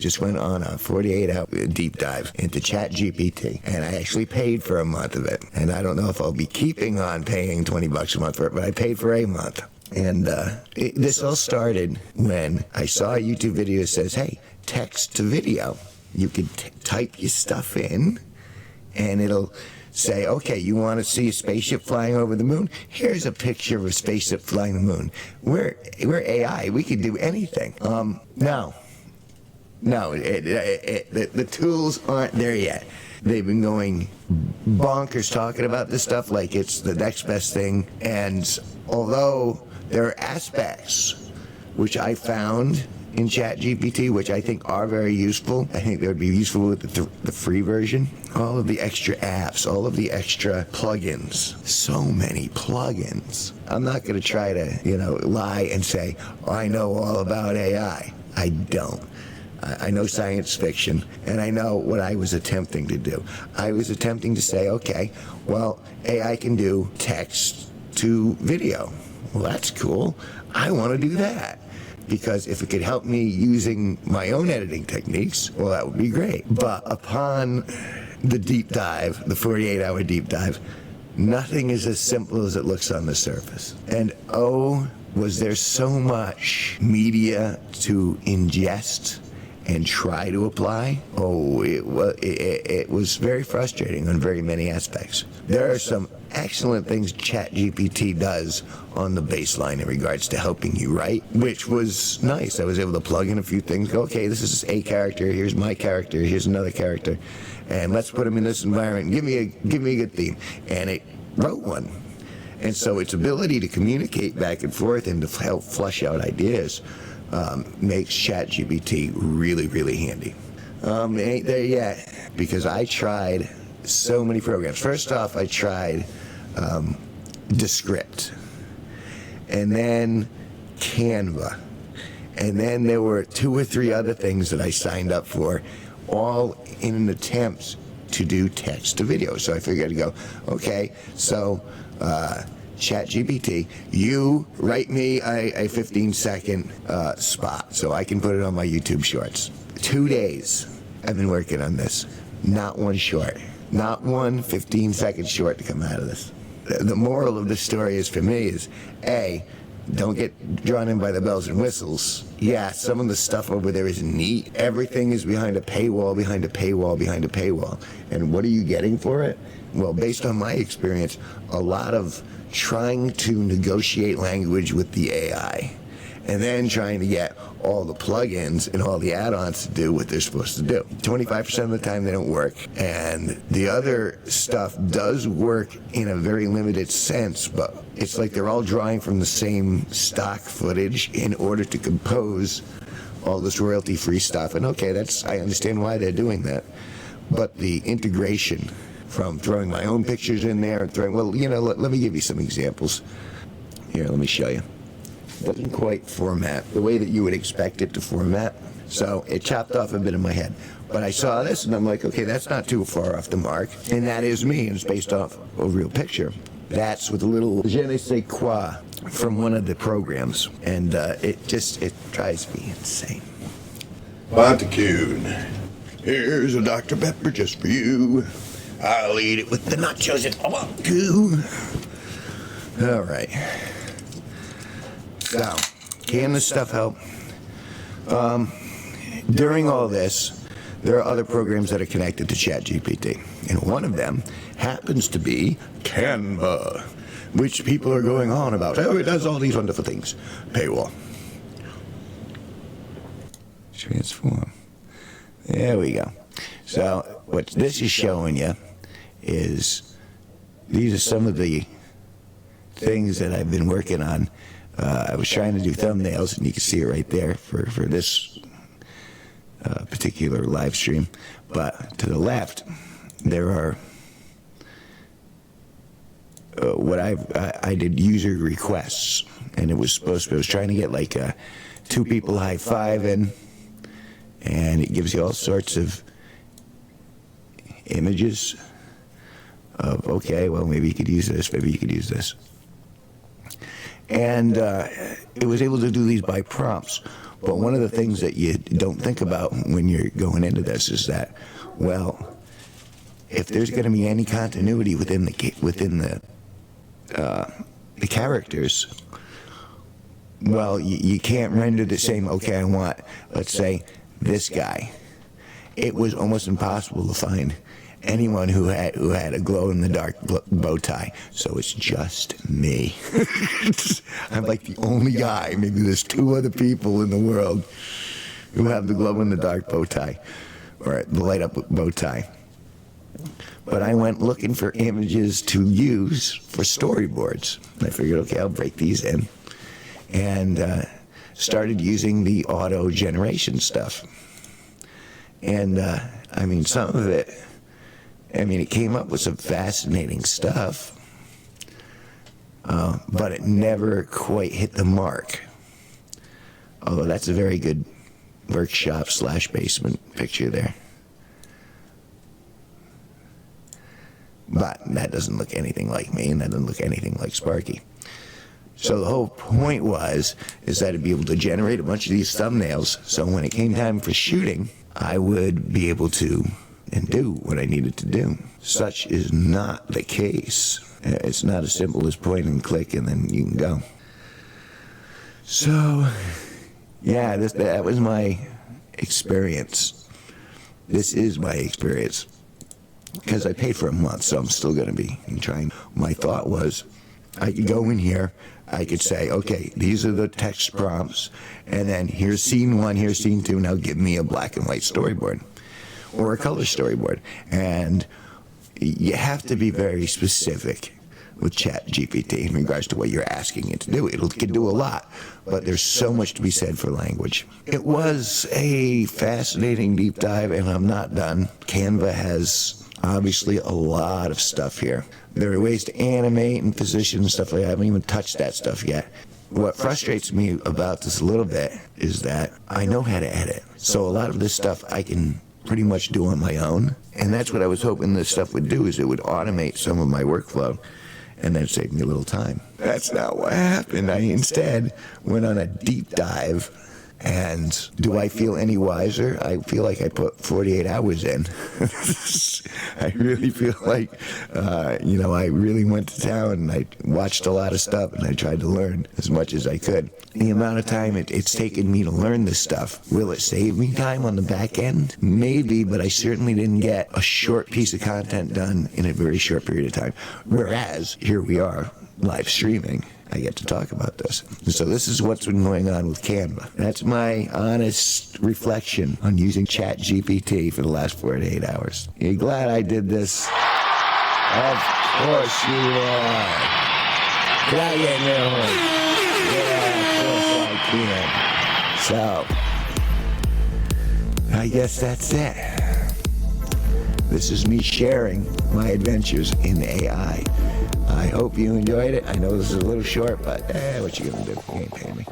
Just went on a 48-hour deep dive into ChatGPT, and I actually paid for a month of it. And I don't know if I'll be keeping on paying $20 a month for it, but I paid for a month. And this all started when I saw a YouTube video that says, hey, text to video. You could type your stuff in, and it'll say, okay, you want to see a spaceship flying over the moon? Here's a picture of a spaceship flying the moon. We're AI. We could do anything. No, the tools aren't there yet. They've been going bonkers talking about this stuff like it's the next best thing. And although there are aspects which I found in ChatGPT, which I think are very useful, I think they would be useful with the free version. All of the extra apps, all of the extra plugins, so many plugins. I'm not going to try to, lie and say, oh, I know all about AI. I don't. I know science fiction, and I know what I was attempting to do. I was attempting to say, okay, well, AI can do text to video. Well, that's cool. I want to do that. Because if it could help me using my own editing techniques, well, that would be great. But upon the deep dive, the 48-hour deep dive, nothing is as simple as it looks on the surface. And was there so much media to ingest and try to apply? It was very frustrating on very many aspects. There are some excellent things ChatGPT does on the baseline in regards to helping you write, which was nice. I was able to plug in a few things, go, okay, this is a character, here's my character, here's another character, and let's put them in this environment, give me a good theme. And it wrote one. And so its ability to communicate back and forth and to help flush out ideas makes ChatGPT really, really handy. It ain't there yet, because I tried so many programs. First off, I tried Descript, and then Canva, and then there were 2 or 3 other things that I signed up for, all in an attempt to do text to video. So I figured I'd go, okay, so ChatGPT, you write me a 15-second spot so I can put it on my YouTube shorts. 2 days I've been working on this. Not one short. Not one 15-second short to come out of this. The moral of this story is, for me, is A, don't get drawn in by the bells and whistles. Yeah, some of the stuff over there is neat. Everything is behind a paywall, behind a paywall, behind a paywall. And what are you getting for it? Well, based on my experience, a lot of trying to negotiate language with the AI, and then trying to get all the plugins and all the add-ons to do what they're supposed to do. 25% of the time they don't work, and the other stuff does work in a very limited sense, but it's like they're all drawing from the same stock footage in order to compose all this royalty-free stuff. And okay, I understand why they're doing that, but the integration from throwing my own pictures in there and throwing, let me give you some examples. Here, let me show you. It doesn't quite format the way that you would expect it to format, so it chopped off a bit of my head. But I saw this and I'm like, okay, that's not too far off the mark, and that is me, and it's based off a real picture. That's with a little je ne sais quoi from one of the programs, and it drives me insane. Montague, here's a Dr. Pepper just for you. I'll eat it with the nachos if I want to. All right. So, can this stuff help? During all this, there are other programs that are connected to ChatGPT, and one of them happens to be Canva, which people are going on about. Oh, it does all these wonderful things. Paywall. Transform. There we go. So, what this is showing you is these are some of the things that I've been working on. I was trying to do thumbnails, and you can see it right there for this particular live stream. But to the left, there are I did user requests, and I was trying to get like 2 people high-fiving, and it gives you all sorts of images of, okay, well, maybe you could use this, maybe you could use this. And it was able to do these by prompts. But one of the things that you don't think about when you're going into this is that, well, if there's going to be any continuity within the characters, well, you can't render the same. Okay, I want, let's say, this guy. It was almost impossible to find anyone who had a glow-in-the-dark bow tie. So it's just me. I'm like the only guy. Maybe there's 2 other people in the world who have the glow-in-the-dark bow tie, or the light-up bow tie. But I went looking for images to use for storyboards. I figured, okay, I'll break these in. And started using the auto generation stuff. And I mean, some of it, it came up with some fascinating stuff, but it never quite hit the mark. Although that's a very good workshop/basement picture there. But that doesn't look anything like me, and that doesn't look anything like Sparky. So the whole point is that I'd be able to generate a bunch of these thumbnails, so when it came time for shooting, I would be able to and do what I needed to do. Such is not the case. It's not as simple as point and click and then you can go. So, yeah, that was my experience. This is my experience. Because I paid for a month, so I'm still going to be trying. My thought was, I could go in here, I could say, okay, these are the text prompts, and then here's scene 1, here's scene 2, now give me a black and white storyboard, or a color storyboard. And you have to be very specific with ChatGPT in regards to what you're asking it to do. It can do a lot, but there's so much to be said for language. It was a fascinating deep dive, and I'm not done. Canva has obviously a lot of stuff here. There are ways to animate and position and stuff like that. I haven't even touched that stuff yet. What frustrates me about this a little bit is that I know how to edit. So a lot of this stuff I can pretty much do on my own. And that's what I was hoping this stuff would do, is it would automate some of my workflow and then save me a little time. That's not what happened. I instead went on a deep dive. And do I feel any wiser? I feel like I put 48 hours in. I really feel like, I really went to town and I watched a lot of stuff and I tried to learn as much as I could. The amount of time it's taken me to learn this stuff, will it save me time on the back end? Maybe, but I certainly didn't get a short piece of content done in a very short period of time. Whereas, here we are, live streaming. I get to talk about this. So this is what's been going on with Canva. That's my honest reflection on using ChatGPT for the last 48 hours. You glad I did this? Of course you are. Can I get real one? Yeah, of course I can. So, I guess that's it. This is me sharing my adventures in AI. I hope you enjoyed it. I know this is a little short, but what you gonna do? You ain't paying me.